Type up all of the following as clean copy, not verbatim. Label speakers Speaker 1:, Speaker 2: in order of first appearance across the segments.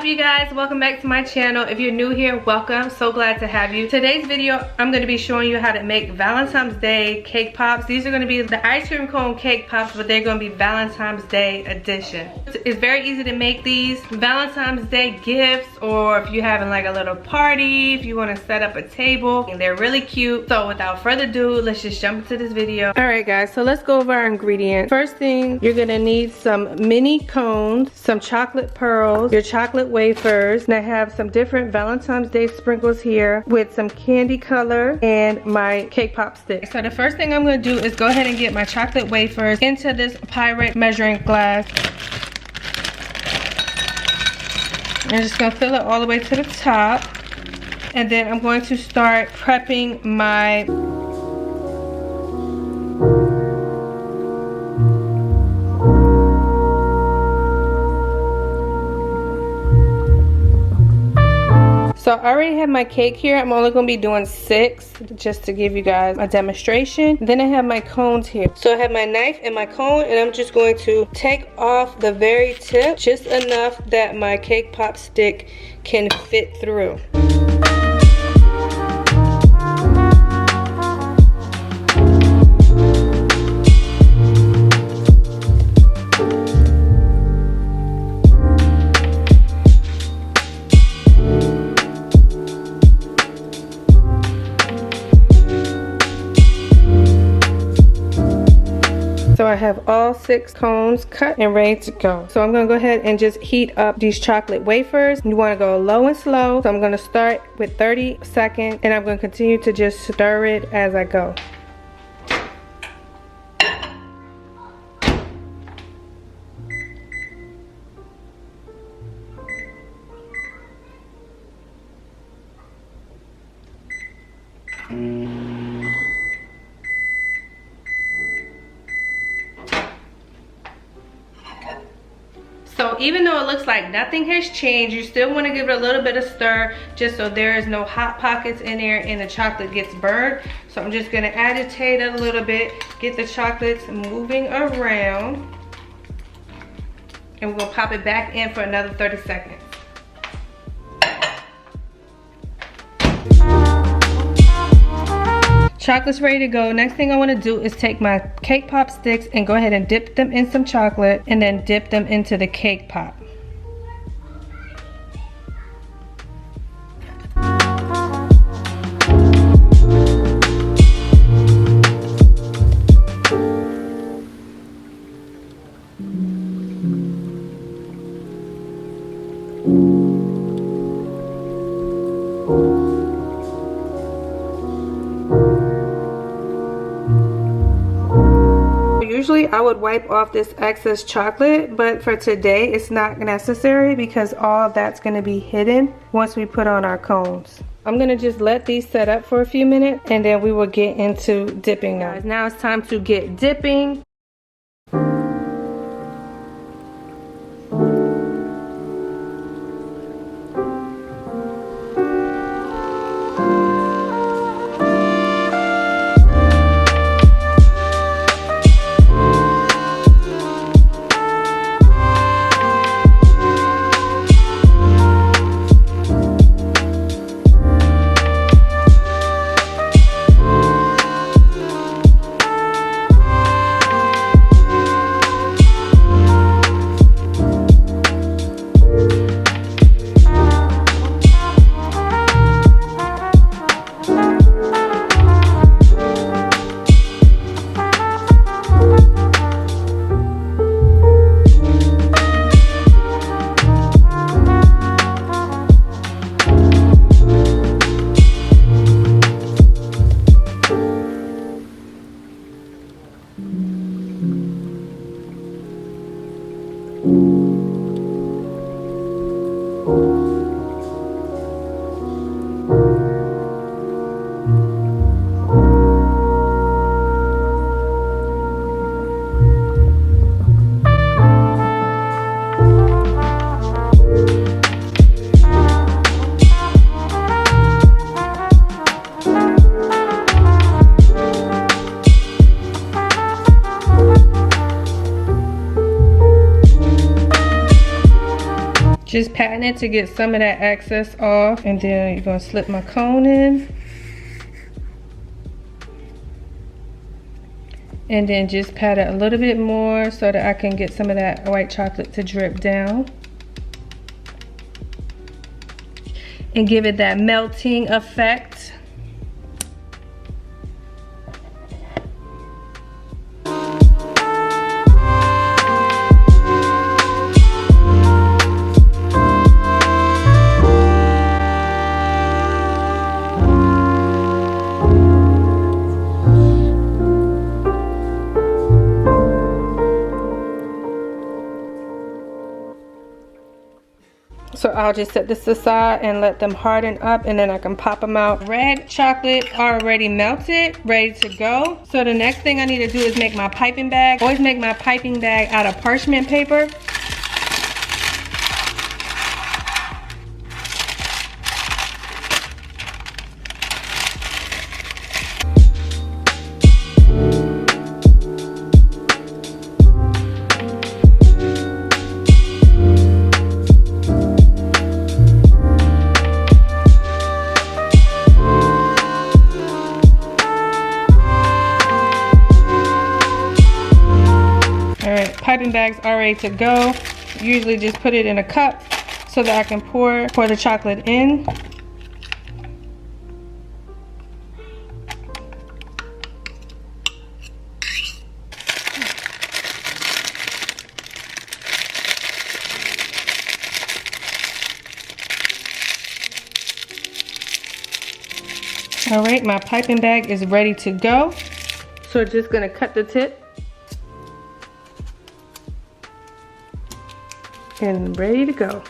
Speaker 1: up, you guys? Welcome back to my channel. If you're new here, welcome. So glad to have you. Today's video, I'm going to be showing you how to make Valentine's Day cake pops. These are going to be the ice cream cone cake pops, but they're going to be Valentine's Day edition. It's very easy to make these Valentine's Day gifts, or if you're having like a little party, if you want to set up a table. And they're really cute. So without further ado, let's just jump into this video. All right, guys, so let's go over our ingredients. First thing, you're going to need some mini cones, some chocolate pearls, your chocolate wafers, and I have some different Valentine's Day sprinkles here with some candy color and my cake pop stick. So the first thing I'm going to do is go ahead and get my chocolate wafers into this Pyrex measuring glass. I'm just going to fill it all the way to the top, and then I'm going to start prepping my So I already have my cake here. I'm only going to be doing 6 just to give you guys a demonstration. Then I have my cones here. So I have my knife and my cone, and I'm just going to take off the very tip, just enough that my cake pop stick can fit through. So I have all 6 cones cut and ready to go. So I'm going to go ahead and just heat up these chocolate wafers. You want to go low and slow. So I'm going to start with 30 seconds, and I'm going to continue to just stir it as I go. So even though it looks like nothing has changed, you still want to give it a little bit of stir just so there is no hot pockets in there and the chocolate gets burned. So I'm just going to agitate it a little bit, get the chocolates moving around, and we're going to pop it back in for another 30 seconds. Chocolate's ready to go. Next thing I want to do is take my cake pop sticks and go ahead and dip them in some chocolate, and then dip them into the cake pop. Usually I would wipe off this excess chocolate, but for today it's not necessary because all of that's going to be hidden once we put on our cones. I'm going to just let these set up for a few minutes, and then we will get into dipping them. Guys, now it's time to get dipping. Just patting it to get some of that excess off. And then you're gonna slip my cone in. And then just pat it a little bit more so that I can get some of that white chocolate to drip down. And give it that melting effect. So I'll just set this aside and let them harden up, and then I can pop them out. Red chocolate already melted, ready to go. So the next thing I need to do is make my piping bag. Always make my piping bag out of parchment paper. Piping bag's are ready to go. Usually just put it in a cup so that I can pour the chocolate in. All right, my piping bag is ready to go. So just gonna cut the tip. And ready to go.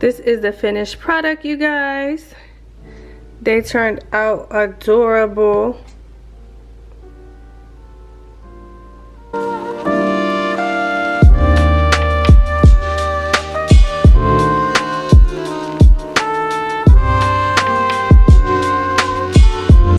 Speaker 1: This is the finished product, you guys. They turned out adorable.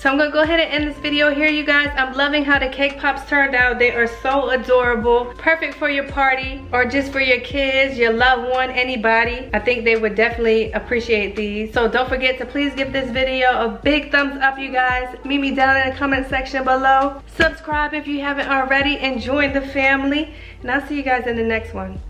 Speaker 1: So I'm gonna go ahead and end this video here, you guys. I'm loving how the cake pops turned out. They are so adorable. Perfect for your party or just for your kids, your loved one, anybody. I think they would definitely appreciate these. So don't forget to please give this video a big thumbs up, you guys. Meet me down in the comment section below. Subscribe if you haven't already and join the family. And I'll see you guys in the next one.